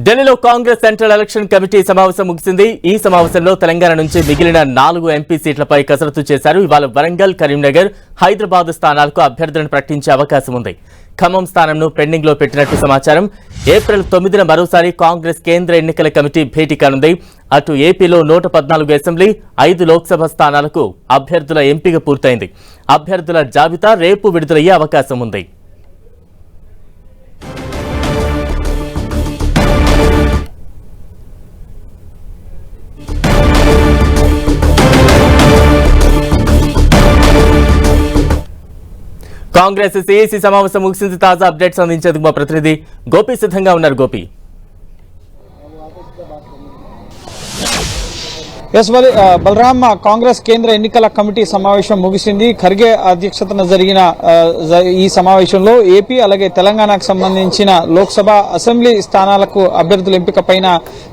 ఢిల్లీలో Congress central election committee సమావేశం ముగిసింది. ఈ సమావేశంలో తెలంగాణ నుంచి మిగిలిన 4 ఎంపీ సీట్లపై కసరత్తు చేశారు. ఇవాళ వరంగల్, కరీంనగర్, హైదరాబాద్ స్థానాలకు అభ్యర్థులను ప్రకటించే అవకాశం ఉంది. ఖమ్మం స్థానంను పెండింగ్ లో పెట్టినట్టు సమాచారం. ఏప్రిల్ 9న మరోసారి కాంగ్రెస్ కేంద్ర ఎన్నికల కమిటీ భేటీ కానుంది. అటు ఏపీలో 114 అసెంబ్లీ, 5 లోక్సభ స్థానాలకు అభ్యర్థుల ఎంపిక పూర్తయింది. అభ్యర్థుల జాబితా రేపు విడుదలయ్యే అవకాశం ఉంది. కాంగ్రెస్ సిఐసి సమావేశం ముగిసింది. తాజా అప్డేట్స్ అందించేందుకు మా ప్రతినిధి గోపి సిద్ధంగా ఉన్నారు. గోపి, బలరాం, కాంగ్రెస్ కేంద్ర ఎన్నికల కమిటీ సమావేశం ముగిసింది. ఖర్గే అధ్యక్షతన జరిగిన ఈ సమావేశంలో ఏపీ అలాగే తెలంగాణకు సంబంధించిన లోక్సభ, అసెంబ్లీ స్థానాలకు అభ్యర్థుల ఎంపిక పైన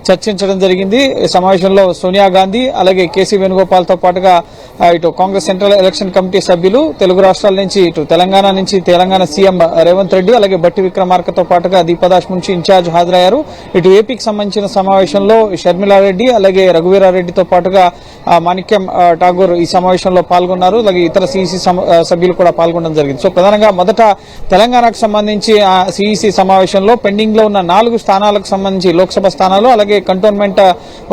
చర్చించడం జరిగింది. ఈ సమావేశంలో సోనియా గాంధీ అలాగే కేసీ వేణుగోపాల్ తో పాటుగా ఇటు కాంగ్రెస్ సెంట్రల్ ఎలక్షన్ కమిటీ సభ్యులు, తెలుగు రాష్ట్రాల నుంచి ఇటు తెలంగాణ సీఎం రేవంత్ రెడ్డి అలాగే బట్టి విక్రమార్కతో పాటుగా దీపదాస్ మున్షి ఇన్ఛార్జ్ హాజరయ్యారు. ఇటు ఏపీకి సంబంధించిన సమావేశంలో షర్మిలారెడ్డి అలాగే రఘువీరారెడ్డితో పాటుగా మాణిక్యం ఠాగూర్ ఈ సమావేశంలో పాల్గొన్నారు. అలాగే ఇతర సిఇసి సభ్యులు కూడా పాల్గొనడం జరిగింది. సో ప్రధానంగా మొదట తెలంగాణకు సంబంధించి సిఇసి సమావేశంలో పెండింగ్ లో ఉన్న 4 స్థానాలకు సంబంధించి లోక్సభ స్థానాలు అలాగే కంటోన్మెంట్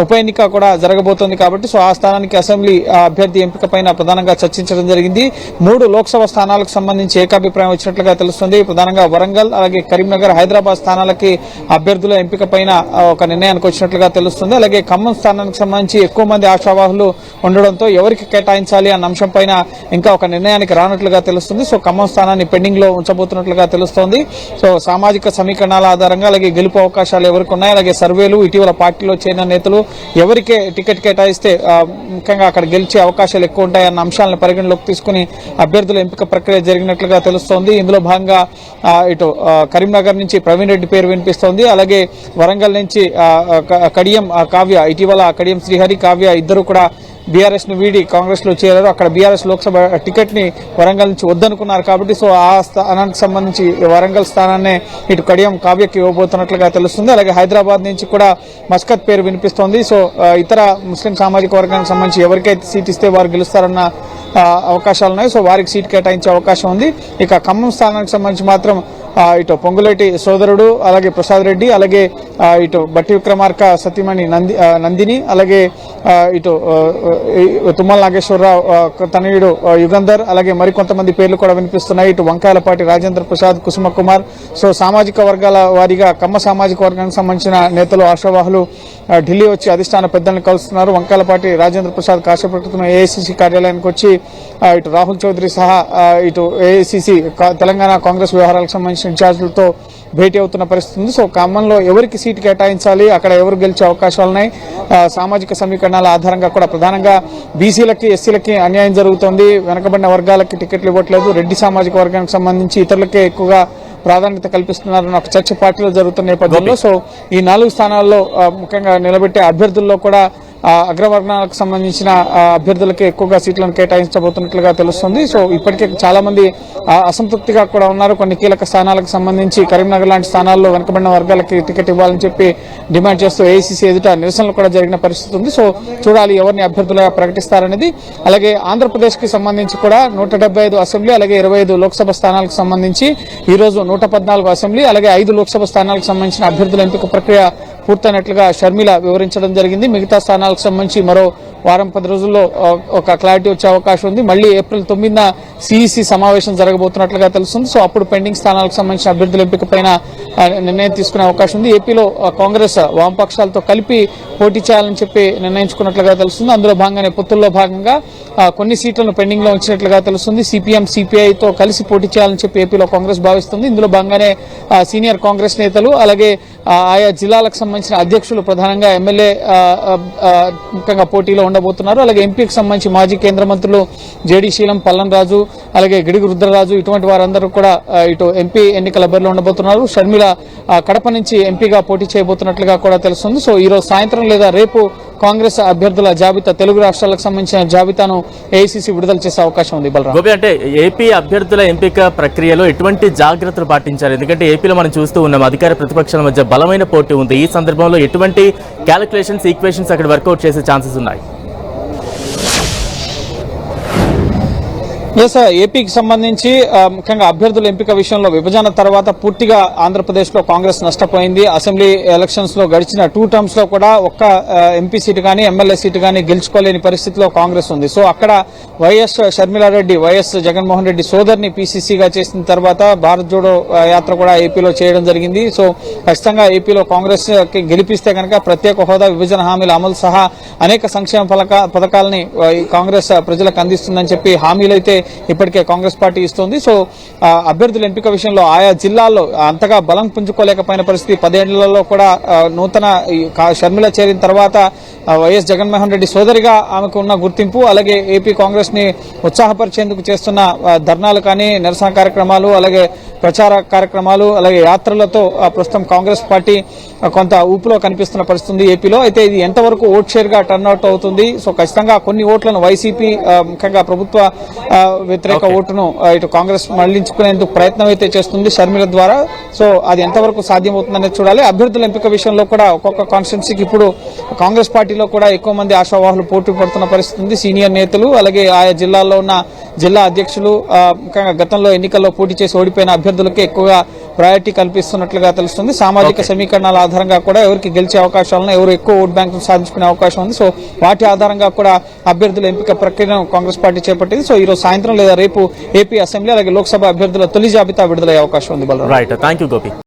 ఉప ఎన్నిక కూడా జరగబోతోంది కాబట్టి సో ఆ స్థానానికి అసెంబ్లీ అభ్యర్థి ఎంపిక పైన ప్రధానంగా చర్చించడం జరిగింది. 3 లోక్సభ స్థానాలకు సంబంధించి ఏకాభిప్రాయం వచ్చినట్లుగా తెలుస్తుంది. ప్రధానంగా వరంగల్ అలాగే కరీంనగర్, హైదరాబాద్ స్థానాలకి అభ్యర్థుల ఎంపిక పైన ఒక నిర్ణయానికి వచ్చినట్లుగా తెలుస్తుంది. అలాగే ఖమ్మం స్థానానికి సంబంధించి ఎక్కువ మంది ఆశావాహులు ఉండడంతో ఎవరికి కేటాయించాలి అన్న అంశం పైన ఇంకా ఒక నిర్ణయానికి రానట్లుగా తెలుస్తుంది. సో ఖమ్మం స్థానాన్ని పెండింగ్ లో ఉంచబోతున్నట్లుగా తెలుస్తోంది. సో సామాజిక సమీకరణాల ఆధారంగా అలాగే గెలుపు అవకాశాలు ఎవరికి ఉన్నాయి, అలాగే సర్వేలు, ఇటీవల పార్టీలో చేరిన నేతలు ఎవరికే టికెట్ కేటాయిస్తే ముఖ్యంగా అక్కడ గెలిచే అవకాశాలు ఎక్కువ ఉంటాయన్న అంశాలను పరిగణలోకి తీసుకుని అభ్యర్థుల ఎంపిక ప్రక్రియ జరిగినట్లుగా తెలుస్తోంది. ఇందులో భాగంగా ఇటు కరీంనగర్ నుంచి ప్రవీణ్ రెడ్డి పేరు వినిపిస్తోంది. అలాగే వరంగల్ నుంచి కడియం కావ్య, ఇటీవల కడియం శ్రీహరి, కావ్య ఇద్దరు కూడా బీఆర్ఎస్ ను వీడి కాంగ్రెస్ లో చేరారు. అక్కడ బీఆర్ఎస్ లోక్సభ టికెట్ ని వరంగల్ నుంచి వద్దనుకున్నారు కాబట్టి సో ఆ స్థానానికి సంబంధించి వరంగల్ స్థానాన్ని ఇటు కడియం కావ్యకి ఇవ్వబోతున్నట్లుగా తెలుస్తుంది. అలాగే హైదరాబాద్ నుంచి కూడా మస్కత్ పేరు వినిపిస్తోంది. సో ఇతర ముస్లిం సామాజిక వర్గానికి సంబంధించి ఎవరికైతే సీట్ ఇస్తే వారు గెలుస్తారన్న అవకాశాలు ఉన్నాయి. సో వారికి సీట్ కేటాయించే అవకాశం ఉంది. ఇక ఖమ్మం స్థానానికి సంబంధించి మాత్రం ఇటు పొంగులేటి సోదరుడు అలాగే ప్రసాద్ రెడ్డి, అలాగే ఇటు బట్టి విక్రమార్క సతీమణి నందిని, అలాగే ఇటు తుమ్మల నాగేశ్వరరావు తనయుడు యుగంధర్, అలాగే మరికొంతమంది పేర్లు కూడా వినిపిస్తున్నాయి. ఇటు వంకాయలపాటి రాజేంద్ర ప్రసాద్, కుసుమ కుమార్. సో సామాజిక వర్గాల వారీగా కమ్మ సామాజిక వర్గానికి సంబంధించిన నేతలు, ఆశావాహులు ఢిల్లీ వచ్చి అధిష్టాన పెద్దలను కలుస్తున్నారు. వంకాయలపాటి రాజేంద్ర ప్రసాద్ కాసేపట్లో ఏఐసిసి కార్యాలయానికి వచ్చి ఇటు రాహుల్ చౌదరి సహా ఇటు ఏఐసిసి తెలంగాణ కాంగ్రెస్ వ్యవహారాలకు సంబంధించిన ఇన్ఛార్జీలతో భేటీ అవుతున్న పరిస్థితి ఉంది. సో ఖమ్మంలో ఎవరికి సీటు కేటాయించాలి, అక్కడ ఎవరు గెలిచే అవకాశాలున్నాయి, సామాజిక సమీకరణాల ఆధారంగా కూడా ప్రధానంగా బీసీలకి, ఎస్సీలకి అన్యాయం జరుగుతోంది, వెనకబడిన వర్గాలకి టికెట్లు ఇవ్వట్లేదు, రెడ్డి సామాజిక వర్గానికి సంబంధించి ఇతరులకే ఎక్కువగా ప్రాధాన్యత కల్పిస్తున్నారన్న ఒక చర్చ పార్టీలో జరుగుతున్న నేపథ్యంలో సో ఈ 4 స్థానాల్లో ముఖ్యంగా నిలబెట్టే అభ్యర్థుల్లో కూడా అగ్రవర్ణాలకు సంబంధించిన అభ్యర్థులకి ఎక్కువగా సీట్లను కేటాయించబోతున్నట్లుగా తెలుస్తుంది. సో ఇప్పటికే చాలా మంది అసంతృప్తిగా కూడా ఉన్నారు. కొన్ని కీలక స్థానాలకు సంబంధించి కరీంనగర్ లాంటి స్థానాల్లో వెనుకబడిన వర్గాలకి టికెట్ ఇవ్వాలని చెప్పి డిమాండ్ చేస్తూ ఏఐసీసీ ఎదుట నిరసనలు కూడా జరిగిన పరిస్థితి ఉంది. సో చూడాలి ఎవరిని అభ్యర్థులుగా ప్రకటిస్తారనేది. అలాగే ఆంధ్రప్రదేశ్ కి సంబంధించి కూడా 175 అసెంబ్లీ అలాగే 25 లోక్సభ స్థానాలకు సంబంధించి ఈ రోజు 114 అసెంబ్లీ అలాగే 5 లోక్సభ స్థానాలకు సంబంధించిన అభ్యర్థుల ఎంపిక ప్రక్రియ పూర్తయినట్లుగా షర్మిల వివరించడం జరిగింది. మిగతా స్థానాలకు సంబంధించి మరో వారం 10 రోజుల్లో ఒక క్లారిటీ వచ్చే అవకాశం ఉంది. మళ్ళీ ఏప్రిల్ 9న సిఇసి సమావేశం జరగబోతున్నట్లుగా తెలుస్తుంది. సో అప్పుడు పెండింగ్ స్థానాలకు సంబంధించిన అభ్యర్థుల ఎంపిక పైన నిర్ణయం తీసుకునే అవకాశం ఉంది. ఏపీలో కాంగ్రెస్ వామపక్షాలతో కలిపి పోటీ చేయాలని చెప్పి నిర్ణయించుకున్నట్లుగా తెలుస్తుంది. అందులో భాగంగానే పొత్తుల్లో భాగంగా కొన్ని సీట్లను పెండింగ్ లో ఉంచినట్లుగా తెలుస్తుంది. సిపిఎం, సిపిఐతో కలిసి పోటీ చేయాలని చెప్పి ఏపీలో కాంగ్రెస్ భావిస్తుంది. ఇందులో భాగంగానే సీనియర్ కాంగ్రెస్ నేతలు అలాగే ఆయా జిల్లాలకు సంబంధించిన అధ్యక్షులు ప్రధానంగా ఎమ్మెల్యే ముఖ్యంగా పోటీలో ఉండబోతున్నారు. అలాగే ఎంపీకి సంబంధించి మాజీ కేంద్ర మంత్రులు జేడీ శీలం, పల్లం రాజు, అలాగే గిడుగు రుద్రరాజు ఇటువంటి వారందరూ కూడా ఇటు ఎంపీ ఎన్నికల బరిలో ఉండబోతున్నారు. షర్మిల కడప నుంచి ఎంపీగా పోటీ చేయబోతున్నట్లుగా కూడా తెలుస్తుంది. సో ఈ రోజు సాయంత్రం లేదా రేపు కాంగ్రెస్ అభ్యర్థుల జాబితా, తెలుగు రాష్ట్రాలకు సంబంధించిన జాబితాను ఏఐసీసీ విడుదల చేసే అవకాశం ఉంది. బలరాం, గోపి, అంటే ఏపీ అభ్యర్థుల ఎంపిక ప్రక్రియలో ఎటువంటి జాగ్రత్తలు పాటించారు? ఎందుకంటే ఏపీలో మనం చూస్తూ ఉన్నాం అధికార ప్రతిపక్షాల మధ్య బలమైన పోటీ ఉంది. ఈ సందర్భంలో ఎటువంటి క్యాలిక్యులేషన్స్, ఈక్వేషన్స్ అక్కడ వర్కౌట్ చేసే ఛాన్సెస్ ఉన్నాయి? ఎస్, ఏపీకి సంబంధించి ముఖ్యంగా అభ్యర్థుల ఎంపిక విషయంలో విభజన తర్వాత పూర్తిగా ఆంధ్రప్రదేశ్ లో కాంగ్రెస్ నష్టపోయింది. అసెంబ్లీ ఎలక్షన్స్ లో గడిచిన 2 టర్మ్స్ లో కూడా ఒక్క ఎంపీ సీటు కానీ ఎమ్మెల్యే సీటు కానీ గెలుచుకోలేని పరిస్థితిలో కాంగ్రెస్ ఉంది. సో అక్కడ వైఎస్ షర్మిలారెడ్డి, వైఎస్ జగన్మోహన్ రెడ్డి సోదరిని పీసీసీగా చేసిన తర్వాత భారత్ జోడో యాత్ర కూడా ఏపీలో చేయడం జరిగింది. సో ఖచ్చితంగా ఏపీలో కాంగ్రెస్ గెలిపిస్తే కనుక ప్రత్యేక హోదా, విభజన హామీల అమలు సహా అనేక సంక్షేమ పథకాలని కాంగ్రెస్ ప్రజలకు అందిస్తుందని చెప్పి హామీలు అయితే ఇప్పటికే కాంగ్రెస్ పార్టీ ఇస్తుంది. సో అభ్యర్థుల ఎంపిక విషయంలో ఆయా జిల్లాల్లో అంతగా బలం పుంజుకోలేకపోయిన పరిస్థితి. 10 ఏళ్లలో కూడా నూతన షర్మిల చేరిన తర్వాత వైఎస్ జగన్మోహన్ రెడ్డి సోదరిగా ఆమెకు ఉన్న గుర్తింపు, అలాగే ఏపీ కాంగ్రెస్ ని ఉత్సాహపరిచేందుకు చేస్తున్న ధర్నాలు కానీ, నిరసన కార్యక్రమాలు, అలాగే ప్రచార కార్యక్రమాలు, అలాగే యాత్రలతో ప్రస్తుతం కాంగ్రెస్ పార్టీ కొంత ఊపులో కనిపిస్తున్న పరిస్థితి ఏపీలో. అయితే ఇది ఎంతవరకు ఓట్ షేర్ గా టర్న్అవుట్ అవుతుంది? సో ఖచ్చితంగా కొన్ని ఓట్లను వైసీపీ, ముఖ్యంగా ప్రభుత్వ వ్యతిరేక ఓటును ఇటు కాంగ్రెస్ మళ్లించుకునేందుకు ప్రయత్నం అయితే చేస్తుంది షర్మిల ద్వారా. సో అది ఎంతవరకు సాధ్యమవుతుందనేది చూడాలి. అభ్యర్థుల ఎంపిక విషయంలో కూడా ఒక్కొక్క కాన్స్టిట్యున్సీకి ఇప్పుడు కాంగ్రెస్ పార్టీలో కూడా ఎక్కువ మంది ఆశావాహులు పోటీ పడుతున్న పరిస్థితి ఉంది. సీనియర్ నేతలు, అలాగే ఆయా జిల్లాల్లో ఉన్న జిల్లా అధ్యక్షులు, ముఖ్యంగా గతంలో ఎన్నికల్లో పోటీ చేసి ఓడిపోయిన అభ్యర్థులకి ఎక్కువగా ప్రయారిటీ కల్పిస్తున్నట్లుగా తెలుస్తుంది. సామాజిక సమీకరణాల ఆధారంగా కూడా ఎవరికి గెలిచే అవకాశాలను, ఎవరు ఎక్కువ ఓట్ బ్యాంకు సాధించుకునే అవకాశం ఉంది. సో వాటి ఆధారంగా కూడా అభ్యర్థుల ఎంపిక ప్రక్రియను కాంగ్రెస్ పార్టీ చేపట్టింది. సో ఈ రోజు సాయంత్రం లేదా రేపు ఏపీ అసెంబ్లీ అలాగే లోక్సభ అభ్యర్థుల తొలి జాబితా విడుదలయ్యే అవకాశం ఉంది. Right, thank you Gopi.